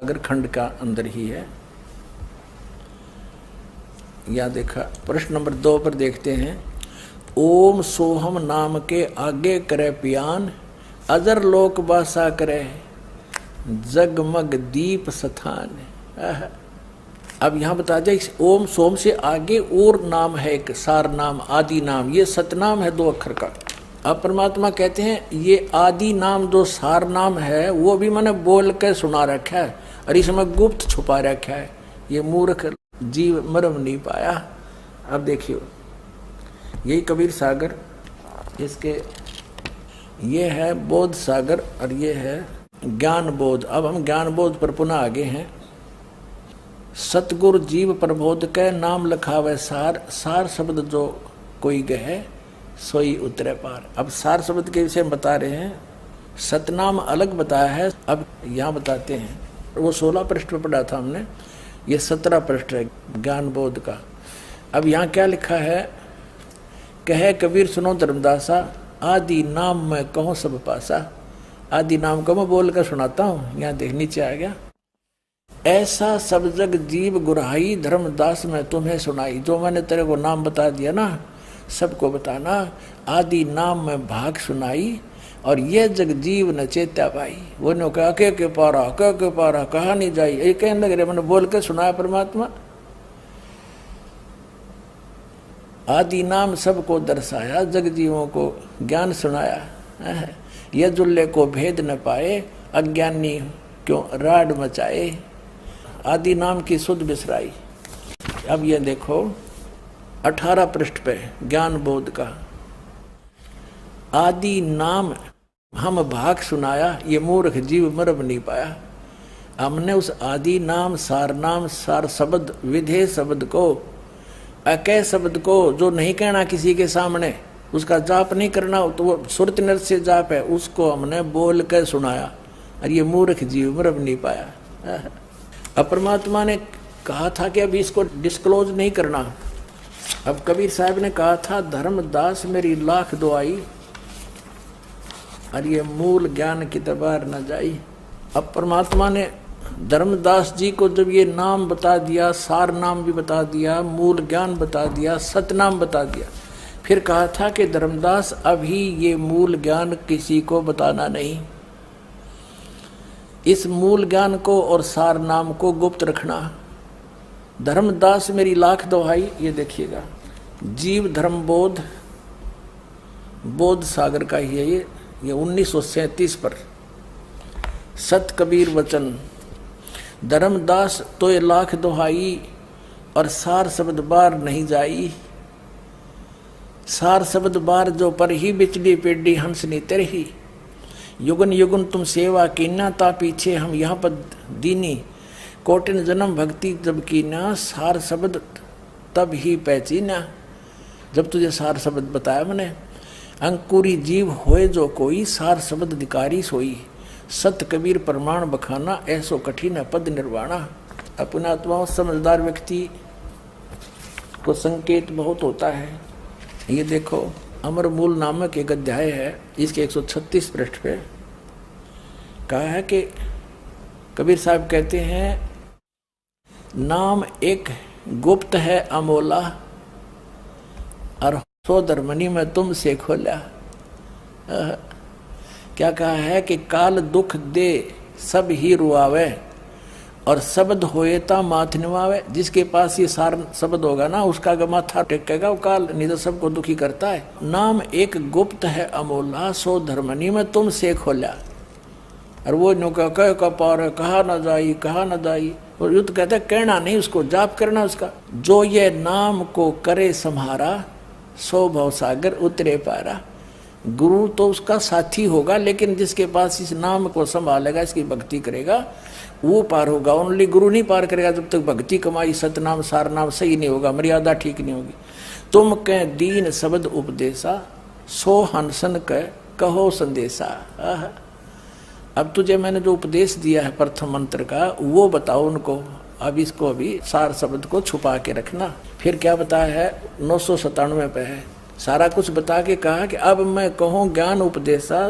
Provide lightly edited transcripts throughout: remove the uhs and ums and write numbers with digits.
अगर खंड का अंदर ही है। या देखा प्रश्न नंबर 2 पर देखते हैं। ओम सोहम नाम के आगे करे पियान, अजर लोक बासा करे जगमग दीप स्थान। अब यहाँ बता जाए ओम सोम से आगे और नाम है एक सार नाम आदि नाम, ये सतनाम है 2 अक्षर का। अब परमात्मा कहते हैं ये आदि नाम जो सार नाम है वो भी मैंने बोल के सुना रखा है और इसमें गुप्त छुपा रखा है, ये मूर्ख जीव मरम नहीं पाया। अब देखियो यही कबीर सागर, इसके ये है बोध सागर और ये है ज्ञान बोध। अब हम ज्ञान बोध पर पुनः आगे हैं। सतगुरु जीव प्रबोध के नाम लखावे सार, सार शब्द जो कोई गहे सोई उतरे पार। अब सार शब्द के विषय में बता रहे हैं, सतनाम अलग बताया है। अब यहाँ बताते हैं, वो 16 पृष्ठ में पढ़ा था हमने, ये 17 पृष्ठ है ज्ञान बोध का। अब यहाँ क्या लिखा है, कहे कबीर सुनो धर्मदासा, आदि नाम मैं कहूँ सब पासा। आदि नाम को मैं बोल कर सुनाता हूँ, यहाँ देख नीचे आ गया। ऐसा सब जग जीव गुरहाई, धर्मदास मैं तुम्हें सुनाई। जो मैंने तेरे को नाम बता दिया ना, सबको बताना। आदि नाम में भाग सुनाई और ये जग जीव न चेता पाई। वो ने कहा के पारा कहा नहीं जाई, ये कहने लग रहे मैंने बोल के सुनाया परमात्मा। आदि नाम सबको दर्शाया, जग जीवों को ज्ञान सुनाया। ये जुल्ले को भेद न पाए, अज्ञानी क्यों राड मचाए। आदि नाम की सुध बिसराई। अब ये देखो 18 पृष्ठ पे ज्ञान बोध का। आदि नाम हम भाग सुनाया, ये मूर्ख जीव मरम नहीं पाया। हमने उस आदि नाम सार शब्द विधेय शब्द को, अकय शब्द को जो नहीं कहना किसी के सामने, उसका जाप नहीं करना, तो वो सुरत नर से जाप है, उसको हमने बोल कर सुनाया और ये मूर्ख जीव मरम नहीं पाया। अब परमात्मा ने कहा था कि अभी इसको डिस्क्लोज नहीं करना। अब कबीर साहब ने कहा था धर्मदास मेरी लाख दुआई और ये मूल ज्ञान की तबार न जाई। अब परमात्मा ने धर्मदास जी को जब ये नाम बता दिया, सार नाम भी बता दिया, मूल ज्ञान बता दिया, सतनाम बता दिया, फिर कहा था कि धर्मदास अभी ये मूल ज्ञान किसी को बताना नहीं। इस मूल ज्ञान को और सार नाम को गुप्त रखना। धर्मदास मेरी लाख दुहाई, ये देखिएगा जीव धर्म बोध, बोध सागर का ही है ये 1937 पर। सत कबीर वचन, धर्मदास तो ये लाख दुहाई और सार शब्द बार नहीं जाई। सार शब्द बार जो पर ही बिचली पेडी हंसनी तेरे ही। युगन युगन तुम सेवा कीना, ता पीछे हम यहाँ पर दीनी। कोटिन जन्म भक्ति जब कीना, सार शब्द तब ही पहचाना। जब तुझे सार शब्द बताया मैंने। अंकुरी जीव होए जो कोई, सार शब्द अधिकारी सोई। सत कबीर प्रमाण बखाना, ऐसो कठिन पद निर्वाणा। अपने आत्मा समझदार व्यक्ति को संकेत बहुत होता है। ये देखो अमर मूल नामक एक अध्याय है, इसके 136 पृष्ठ पे कहा है कि कबीर साहब कहते हैं नाम एक गुप्त है अमोला, और सोदरमणि में तुमसे खोला। क्या कहा है कि काल दुख दे सब ही रुआवे, और शब्द होए ता माथ निवावे। जिसके पास ये सार शब्द होगा ना, उसका माथा टेकेगा वो काल, नहीं तो सबको दुखी करता है। नाम एक गुप्त है अमोला, सो धर्मनी में तुमसे खोला। और वो कह का पार कहा न जाई, कहा न जाई। और युद्ध कहते कहना नहीं, उसको जाप करना उसका। जो ये नाम को करे सम्हारा, सो भव सागर उतरे पारा। गुरु तो उसका साथी होगा, लेकिन जिसके पास इस नाम को संभालेगा, इसकी भक्ति करेगा, वो पार होगा। ओनली गुरु नहीं पार करेगा जब तक भक्ति कमाई सतनाम सार नाम सही नहीं होगा, मर्यादा ठीक नहीं होगी। तुम कह दीन शब्द उपदेशा, सो हंसन कह कहो संदेशा। अब तुझे मैंने जो उपदेश दिया है प्रथम मंत्र का, वो बताओ उनको। अब इसको अभी सार शब्द को छुपा के रखना। फिर क्या बताया है 997 पे है, सारा कुछ बता के कहा कि अब मैं कहूँ ज्ञान उपदेशा,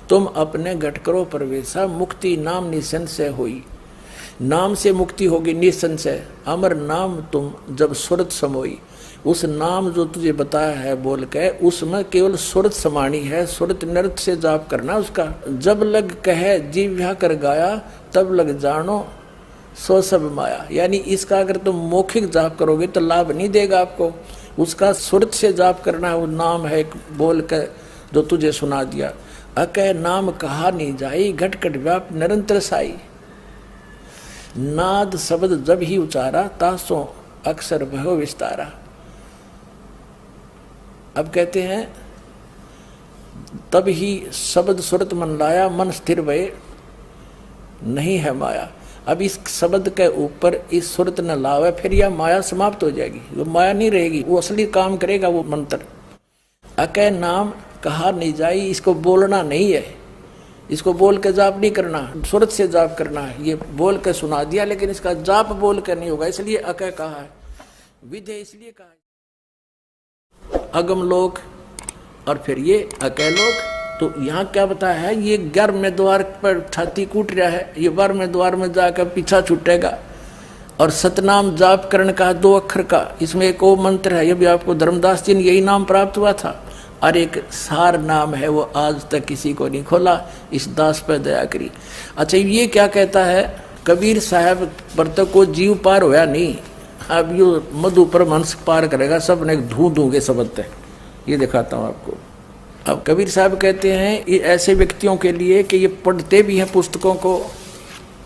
तुम अपने घट करो प्रवेशा। मुक्ति नाम निशन से हुई, नाम से मुक्ति होगी निसंशय। अमर नाम तुम जब सुरत समोई, उस नाम जो तुझे बताया है बोल के, उसमें केवल सुरत समानी है। सुरत नृत्य से जाप करना उसका। जब लग कहे जीव्या कर गाया, तब लग जानो सो सब माया। यानी इसका अगर तुम मौखिक जाप करोगे तो लाभ नहीं देगा आपको, उसका सुरत से जाप करना है। वो नाम है बोल के जो तुझे सुना दिया। अकह नाम कहा नहीं जाई, घट घट व्याप निरंतर साई। नाद शब्द जब ही उचारा, तासों अक्सर भयो विस्तारा। अब कहते हैं तब ही शब्द सुरत मन लाया, मन स्थिर भये नहीं है माया। अब इस शब्द के ऊपर इस सुरत न लावे, फिर यह माया समाप्त हो जाएगी, वो माया नहीं रहेगी, वो असली काम करेगा वो मंत्र। अकह नाम कहा नहीं जाई, इसको बोलना नहीं है, इसको बोल के जाप नहीं करना, सुरत से जाप करना है। ये बोल के सुना दिया लेकिन इसका जाप बोल के नहीं होगा, इसलिए अकह कहा है। विधे इसलिए कहा है अगम लोक और फिर ये अकह लोक। तो यहाँ क्या बताया है, ये 11वें द्वार पर छाती कूट रहा है, ये 12वें द्वार में जाकर पीछा छूटेगा। और सतनाम जाप करण का 2 अक्षर का, इसमें एक और मंत्र है, ये भी आपको धर्मदास जी ने यही नाम प्राप्त हुआ था। और एक सार नाम है, वो आज तक किसी को नहीं खोला, इस दास पर दया करी। अच्छा ये क्या कहता है, कबीर साहब पर तो को जीव पार होया नहीं, अब यो मधु परमहंस पार करेगा, सब ने धू धू के शब्द है। ये दिखाता हूँ आपको। अब कबीर साहब कहते हैं ये ऐसे व्यक्तियों के लिए कि ये पढ़ते भी हैं पुस्तकों को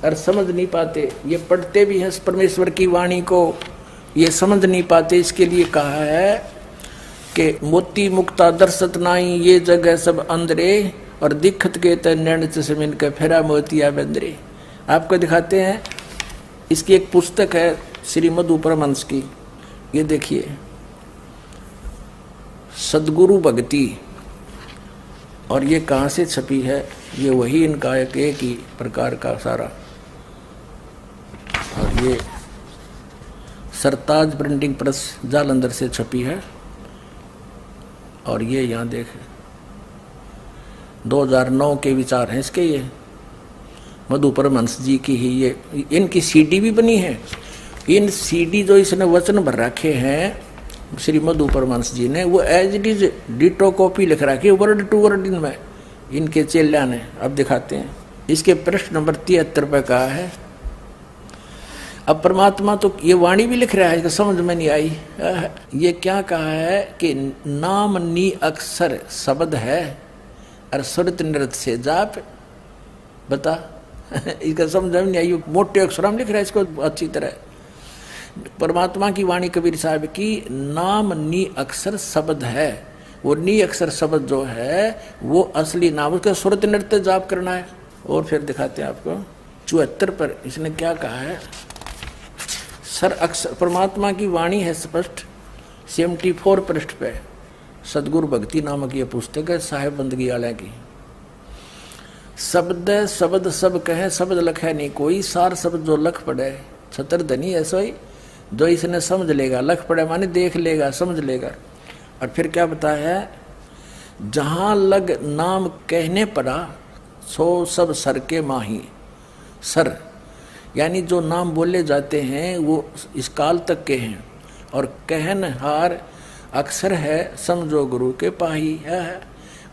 और समझ नहीं पाते, ये पढ़ते भी हैं परमेश्वर की वाणी को, ये समझ नहीं पाते। इसके लिए कहा है कि मोती मुक्ता दर्शत नाई, ये जगह सब अंदरे, और दिखत के तैन से मिल के फेरा मोतिया बंदरे। आपको दिखाते हैं, इसकी एक पुस्तक है श्री मधु परमहंस की, ये देखिए, सदगुरु भक्ति। और ये कहाँ से छपी है, ये वही इनका एक ही प्रकार का सारा। और ये सरताज प्रिंटिंग प्रेस जालंधर से छपी है। और ये यहाँ देखें 2009 के विचार हैं इसके, ये मधु परमहंस जी की ही ये, इनकी सीडी भी बनी है। इन सीडी जो इसने वचन भर रखे हैं श्री मधु परमहंस जी ने, वो as it is ditto copy लिख रखी है, वर्ड टू वर्ड इनमें, इनके चेल्या ने। अब दिखाते हैं, इसके पृष्ठ नंबर 73 पे कहा है। अब परमात्मा तो ये वाणी भी लिख रहा है, इसका समझ में नहीं आई। ये क्या कहा है कि नाम नी अक्षर शब्द है और सुरत नृत्य से जाप। बता इसका समझ में नहीं आई, मोटे अक्षर में लिख रहा है इसको अच्छी तरह। परमात्मा की वाणी कबीर साहब की, नाम नी अक्षर शब्द है, वो नी अक्षर शब्द जो है वो असली नाम, उसका सुरत नृत्य जाप करना है। और फिर दिखाते हैं आपको 74 पर इसने क्या कहा है। सर अक्षर परमात्मा की वाणी है स्पष्ट, 74 पृष्ठ पे, सदगुरु भक्ति नामक ये पुस्तक है साहेब बंदगी वाले की। शब्द शब्द सब कहे, शब्द लखे नहीं कोई, सार शब्द जो लख पड़े छतर धनी ऐसा ही, जो इसने समझ लेगा, लख पड़े माने देख लेगा, समझ लेगा। और फिर क्या बताया है, जहां लग नाम कहने पड़ा, सो सब सर के माही। सर यानी जो नाम बोले जाते हैं वो इस काल तक के हैं, और कहनहार अक्षर है, समझो गुरु के पाही है,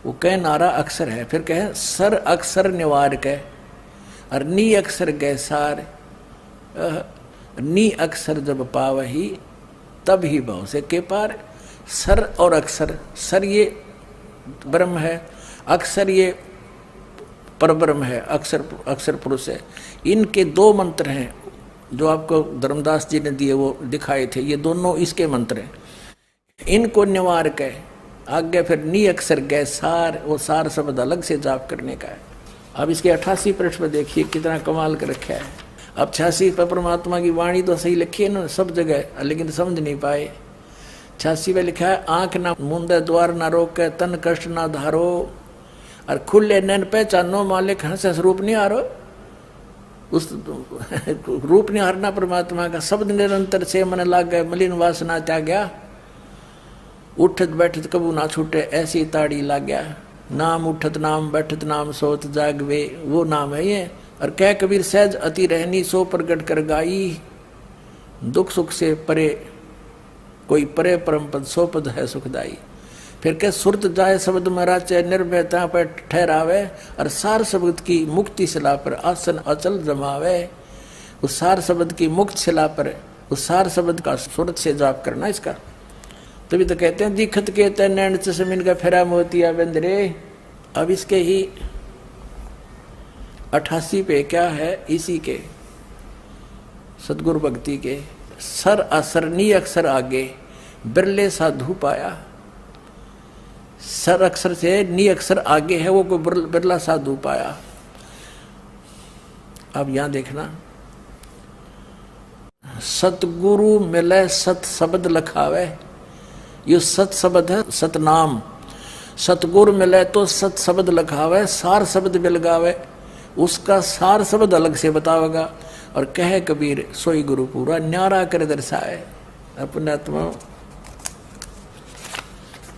वो कहनारा अक्षर है। फिर कहे सर अक्षर निवार के, और नी अक्षर गैसार, नी अक्षर जब पावही तब ही भव से के पार। सर और अक्षर, सर ये ब्रह्म है, अक्षर ये परब्रह्म है, अक्षर अक्षर पुरुष है। इनके 2 मंत्र हैं जो आपको धर्मदास जी ने दिए, वो दिखाए थे, ये दोनों इसके मंत्र हैं। इनको निवार के आगे फिर नी अक्षर गए सार, वो सार शब्द अलग से जाप करने का है। अब इसके 88 पृष्ठ पर देखिए कितना कमाल कर रखा है। अब 86 पर परमात्मा की वाणी तो सही लिखी है ना सब जगह, लेकिन समझ नहीं पाए। 86 पे लिखा है, आंख ना मूंदे द्वार ना रोके, तन कष्ट ना धारो, और खुले नैन पहचानो मालिक हंस रूप नहीं हारो। उस रूप नहीं हारना परमात्मा का। शब्द निरंतर से मन लाग गए, मलिन वासना त्याग्या, उठत बैठत कबू ना छूटे, ऐसी ताड़ी लाग गया। नाम उठत नाम बैठत नाम सोत जागवे, वो नाम है ये और कह कबीर सहज अति रहनी सो प्रगट कर गाई, दुख सुख से परे कोई परे परम पद सो पद है सुखदाई। फिर कह सुरत जाए शब्द मराचे निर्भयता पर ठहरावे, और सार शब्द की मुक्ति शिला पर आसन अचल जमावे। उस सार शब्द की मुक्त शिला पर उस सार शब्द का सुरत से जाप करना इसका। तभी तो कहते हैं दिखत के तय नैन चश्मिन का फेरा मोतिया बंदरे। अब इसके ही 88 पे क्या है, इसी के सतगुरु भक्ति के सर असर नी अक्षर आगे बिरले साधु पाया। सर अक्षर से नी अक्षर आगे है वो कोई बिरला साधु पाया। अब यहां देखना, सतगुरु मिले सत शब्द लखावे, ये सत शब्द है सतनाम। सतगुरु मिले तो सत शब्द लखावे, सार शब्द मिल गावे, उसका सार शब्द अलग से बतावेगा। और कहे कबीर सोई गुरु पूरा न्यारा कर दर्शाए अपने आत्मा।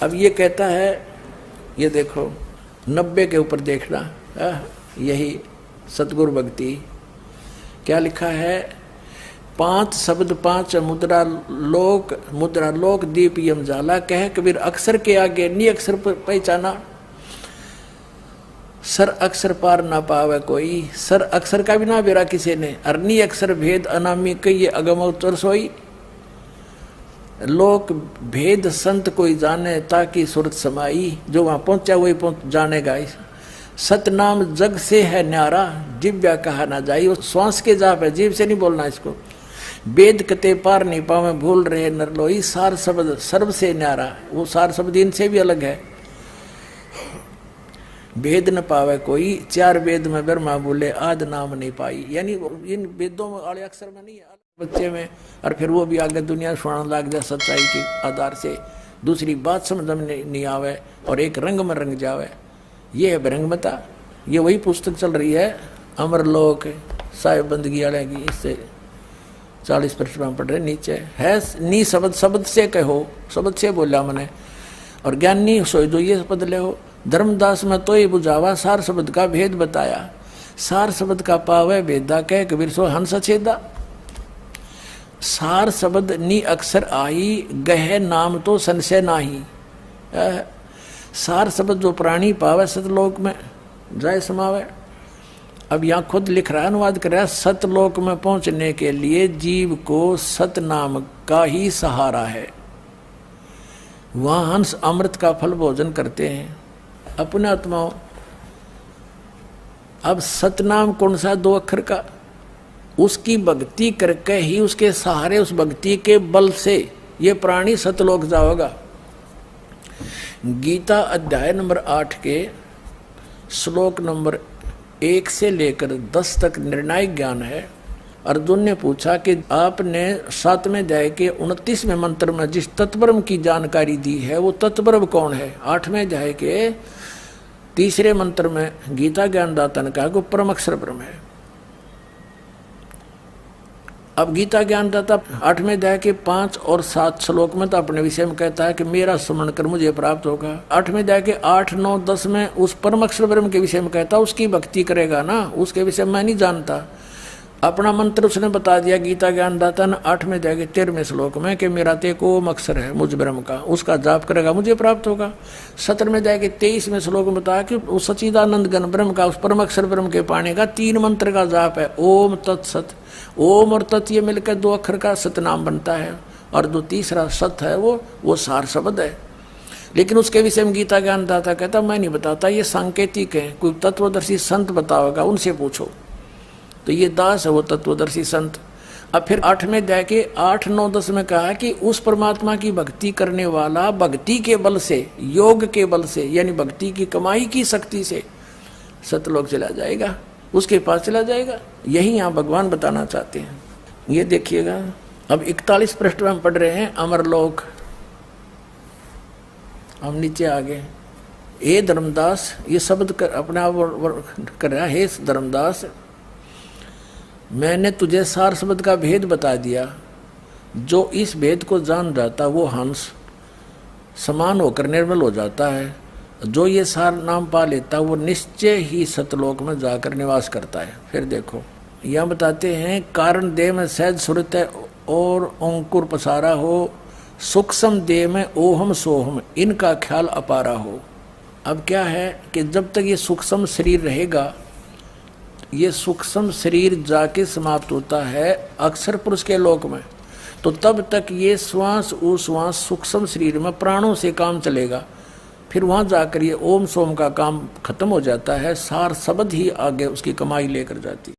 अब ये कहता है, ये देखो 90 के ऊपर देखना, यही सतगुरु भक्ति क्या लिखा है, 5 शब्द 5 मुद्रा लोक दीप यम जाला। कहे कबीर अक्षर के आगे नी अक्षर पहचाना, सर अक्षर पार ना पावे कोई। सर अक्षर का भी ना बेरा किसी ने, अरनी अक्षर भेद अनामी कई अगम उत्तर सोई। लोक भेद संत कोई जाने ताकि सुरत समाई, जो वहां पहुंचा वही जानेगा। सतनाम जग से है न्यारा, जिव्या कहा ना जाई। वो श्वास के जाप है, जीव से नहीं बोलना इसको। वेद कते पार नहीं पावे भूल रहे नरलोई। सार शब्द सर्व से न्यारा, वो सार शब्द इनसे भी अलग है। भेद न पावे कोई, 4 वेद में ब्रह्मा बोले आद नाम नहीं पाई। यानी इन वेदों में वाले अक्षर में नहीं है, बच्चे में। और फिर वो भी आगे दुनिया सुनाने लग जाए सच्चाई के आधार से, दूसरी बात समझ में नहीं आवे और एक रंग में रंग जावे। ये है बरंगमता। ये वही पुस्तक चल रही है अमरलोक साहिब बंदगी वाले की, इससे 40 पृष्ठ में पढ़ रहे नीचे है। नी शब्द शब्द से कहो, शब्द से बोला मैंने। और ज्ञानी सोई दो ये पद ले हो। धर्मदास में तो ही बुझावा, सार शब्द का भेद बताया। सार शब्द का पावे भेदा कह कबीर सो हंस छेदा। सार शब्द नी अक्षर आई, गह नाम तो संशय नाही। सार शब्द जो प्राणी पावे सतलोक में जाय समावे। अब यहाँ खुद लिख रहा है, अनुवाद कर रहा है, सतलोक में पहुंचने के लिए जीव को सत नाम का ही सहारा है। वहां हंस अमृत का फल भोजन करते हैं अपने आत्माओं। अब सतनाम कौन सा, 2 अक्षर का, उसकी भक्ति करके ही उसके सहारे, उस भक्ति के बल से ये प्राणी सतलोक जाओगा। गीता अध्याय नंबर 8 के श्लोक नंबर 1 से लेकर 10 तक निर्णायक ज्ञान है। अर्जुन ने पूछा कि आपने 7वें अध्याय के 29वें मंत्र में जिस तत्ब्रह्म की जानकारी दी है वो तत्ब्रह्म कौन है। 8वें अध्याय के 3रे मंत्र में गीता ज्ञानदाता ने कहा कि परम अक्षर ब्रह्म है। अब गीता ज्ञानदाता 8वें अध्याय के 5 और 7 श्लोक में तो अपने विषय में कहता है कि मेरा स्मरण कर मुझे प्राप्त होगा। 8वें अध्याय के 8, 9, 10 में उस परम अक्षर ब्रह्म के विषय में कहता उसकी भक्ति करेगा ना, उसके विषय में मैं नहीं जानता। अपना मंत्र उसने बता दिया गीता ज्ञानदाता ने 8वें अध्याय के 13वें श्लोक में कि मेरा ते को ओम अक्षर है मुझ ब्रह्म का, उसका जाप करेगा मुझे प्राप्त होगा। 17वें अध्याय के 23वें श्लोक में बताया कि उस सच्चिदानंद घन ब्रह्म का, उस परम अक्षर ब्रह्म के पाने का 3 मंत्र का जाप है, ओम तत्सत। ओम और तत् ये मिलकर 2 अक्षर का सतनाम बनता है, और जो तीसरा सत है वो सार शब्द है। लेकिन उसके विषय में गीता ज्ञानदाता कहता मैं नहीं बताता, ये सांकेतिक है, कोई तत्वदर्शी संत बताओगा उनसे पूछो। तो ये दास है वो तत्वदर्शी संत। अब फिर 8वें अध्याय के 8, 9, 10 में कहा कि उस परमात्मा की भक्ति करने वाला भक्ति के बल से, योग के बल से, यानी भक्ति की कमाई की शक्ति से सतलोक चला जाएगा, उसके पास चला जाएगा। यही यहाँ भगवान बताना चाहते हैं। ये देखिएगा, अब 41 पृष्ठ में हम पढ़ रहे हैं अमरलोक। हम नीचे आ गए। हे धर्मदास, ये शब्द अपने आप कर रहा है, हे धर्मदास मैंने तुझे सार शब्द का भेद बता दिया। जो इस भेद को जान जाता वो हंस समान होकर निर्मल हो जाता है, जो ये सार नाम पा लेता वो निश्चय ही सतलोक में जाकर निवास करता है। फिर देखो यहाँ बताते हैं, कारण देह में सहज सुरत है और अंकुर पसारा हो, सूक्ष्म देह में ओहम सोहम इनका ख्याल अपारा हो। अब क्या है कि जब तक ये सूक्ष्म शरीर रहेगा, ये सूक्ष्म शरीर जाके समाप्त होता है अक्षर पुरुष के लोक में, तो तब तक ये श्वास उश्वास सूक्ष्म शरीर में प्राणों से काम चलेगा। फिर वहाँ जाकर ये ओम सोम का काम खत्म हो जाता है, सार शब्द ही आगे उसकी कमाई लेकर जाती है।